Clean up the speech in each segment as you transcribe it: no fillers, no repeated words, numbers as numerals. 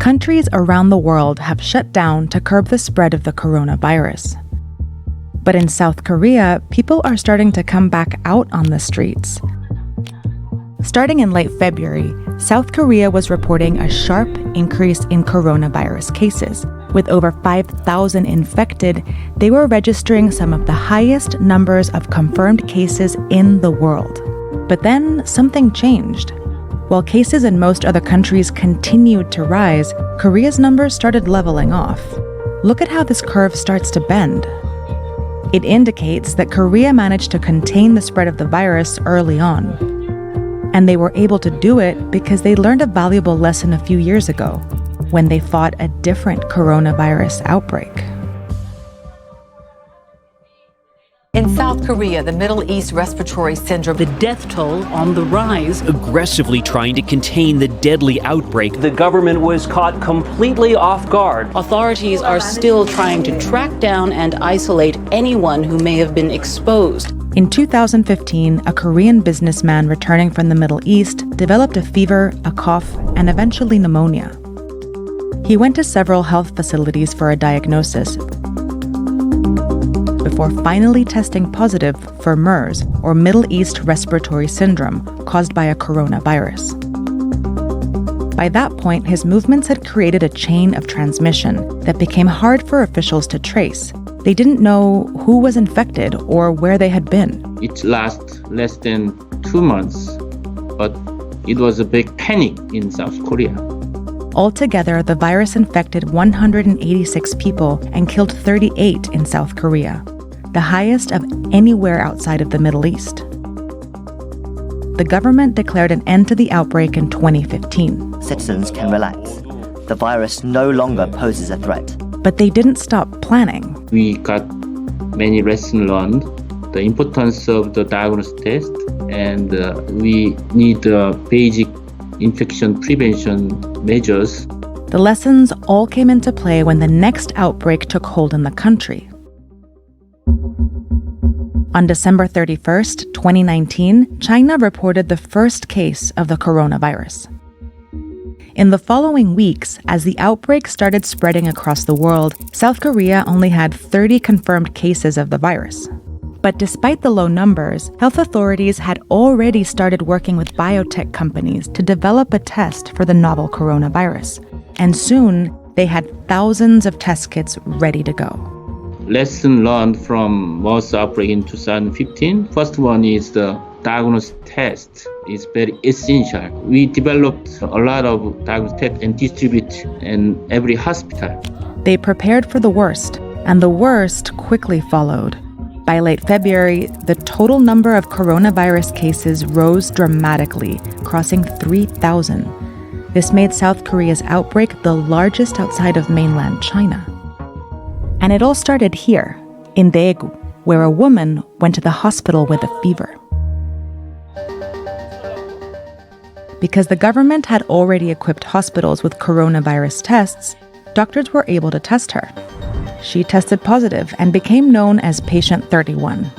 countries around the world have shut down to curb the spread of the coronavirus. But in South Korea, people are starting to come back out on the streets. Starting in late February, South Korea was reporting a sharp increase in coronavirus cases. With over 5,000 infected, they were registering some of the highest numbers of confirmed cases in the world. But then something changed. While cases in most other countries continued to rise, Korea's numbers started leveling off. Look at how this curve starts to bend. It indicates that Korea managed to contain the spread of the virus early on. And they were able to do it because they learned a valuable lesson a few years ago when they fought a different coronavirus outbreak. In South Korea, the Middle East respiratory syndrome, the death toll on the rise, aggressively trying to contain the deadly outbreak. The government was caught completely off guard. Authorities are still trying to track down and isolate anyone who may have been exposed. In 2015, a Korean businessman returning from the Middle East developed a fever, a cough, and eventually pneumonia. He went to several health facilities for a diagnosis before finally testing positive for MERS, or Middle East Respiratory Syndrome, caused by a coronavirus. By that point, his movements had created a chain of transmission that became hard for officials to trace. They didn't know who was infected or where they had been. It lasted less than 2 months, but it was a big panic in South Korea. Altogether, the virus infected 186 people and killed 38 in South Korea, the highest of anywhere outside of the Middle East. The government declared an end to the outbreak in 2015. Citizens can relax. The virus no longer poses a threat. But they didn't stop planning. We got many lessons learned, the importance of the diagnosis test, and we need basic infection prevention measures. The lessons all came into play when the next outbreak took hold in the country. On December 31st, 2019, China reported the first case of the coronavirus. In the following weeks, as the outbreak started spreading across the world, South Korea only had 30 confirmed cases of the virus. But despite the low numbers, health authorities had already started working with biotech companies to develop a test for the novel coronavirus. And soon, they had thousands of test kits ready to go. Lesson learned from MERS outbreak in 2015. First one is the diagnosis test is very essential. We developed a lot of diagnosis tests and distribute in every hospital. They prepared for the worst, and the worst quickly followed. By late February, the total number of coronavirus cases rose dramatically, crossing 3,000. This made South Korea's outbreak the largest outside of mainland China. And it all started here, in Daegu, where a woman went to the hospital with a fever. Because the government had already equipped hospitals with coronavirus tests, doctors were able to test her. She tested positive and became known as Patient 31.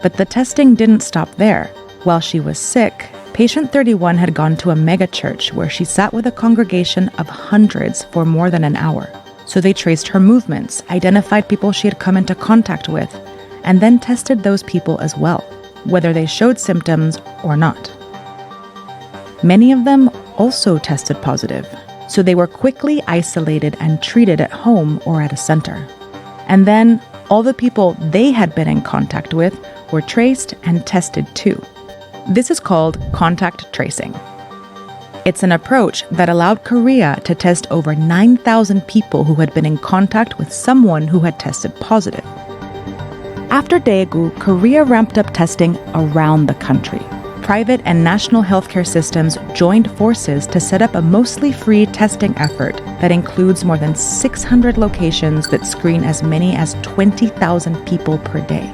But the testing didn't stop there. While she was sick, Patient 31 had gone to a megachurch where she sat with a congregation of hundreds for more than an hour. So they traced her movements, identified people she had come into contact with, and then tested those people as well, whether they showed symptoms or not. Many of them also tested positive, so they were quickly isolated and treated at home or at a center. And then all the people they had been in contact with were traced and tested too. This is called contact tracing. It's an approach that allowed Korea to test over 9,000 people who had been in contact with someone who had tested positive. After Daegu, Korea ramped up testing around the country. Private and national healthcare systems joined forces to set up a mostly free testing effort that includes more than 600 locations that screen as many as 20,000 people per day.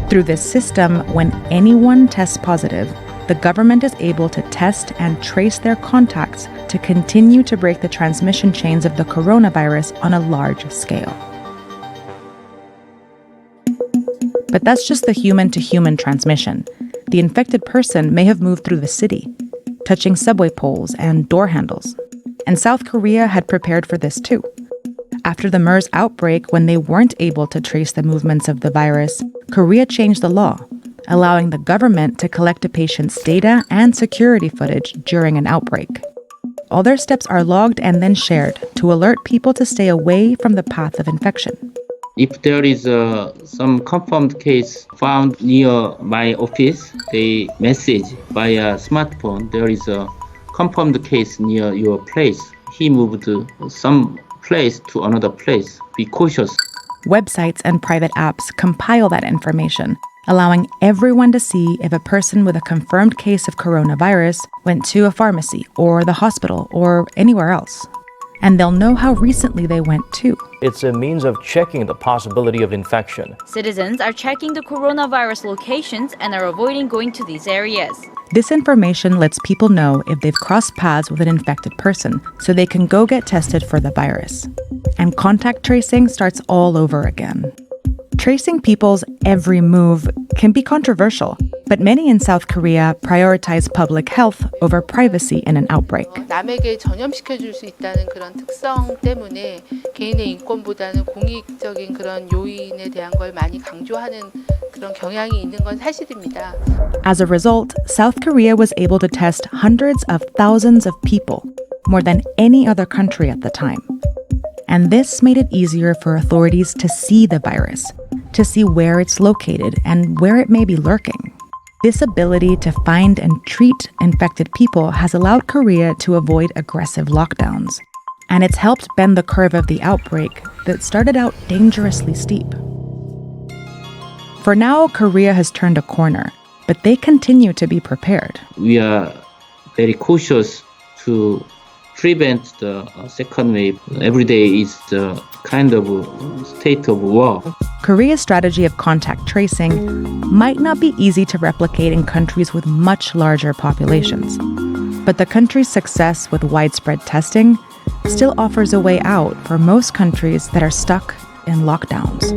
Through this system, when anyone tests positive, the government is able to test and trace their contacts to continue to break the transmission chains of the coronavirus on a large scale. But that's just the human-to-human transmission. The infected person may have moved through the city, touching subway poles and door handles. and South Korea had prepared for this too. After the MERS outbreak, when they weren't able to trace the movements of the virus, Korea changed the law, allowing the government to collect a patient's data and security footage during an outbreak. All their steps are logged and then shared to alert people to stay away from the path of infection. If there is some confirmed case found near my office, they message via smartphone, there is a confirmed case near your place. He moved some place to another place. Be cautious. Websites and private apps compile that information, allowing everyone to see if a person with a confirmed case of coronavirus went to a pharmacy or the hospital or anywhere else. And they'll know how recently they went too. It's a means of checking the possibility of infection. Citizens are checking the coronavirus locations and are avoiding going to these areas. This information lets people know if they've crossed paths with an infected person so they can go get tested for the virus. And contact tracing starts all over again. Tracing people's every move can be controversial, but many in South Korea prioritize public health over privacy in an outbreak. 남에게 전염시켜줄 수 있다는 그런 특성 때문에 개인의 인권보다는 공익적인 그런 요인에 대한 걸 많이 강조하는 그런 경향이 있는 건 사실입니다. As a result, South Korea was able to test hundreds of thousands of people, more than any other country at the time. And this made it easier for authorities to see the virus, to see where it's located and where it may be lurking. This ability to find and treat infected people has allowed Korea to avoid aggressive lockdowns. And it's helped bend the curve of the outbreak that started out dangerously steep. For now, Korea has turned a corner, but they continue to be prepared. We are very cautious to prevent the second wave. Every day is the kind of state of war. Korea's strategy of contact tracing might not be easy to replicate in countries with much larger populations. But the country's success with widespread testing still offers a way out for most countries that are stuck in lockdowns.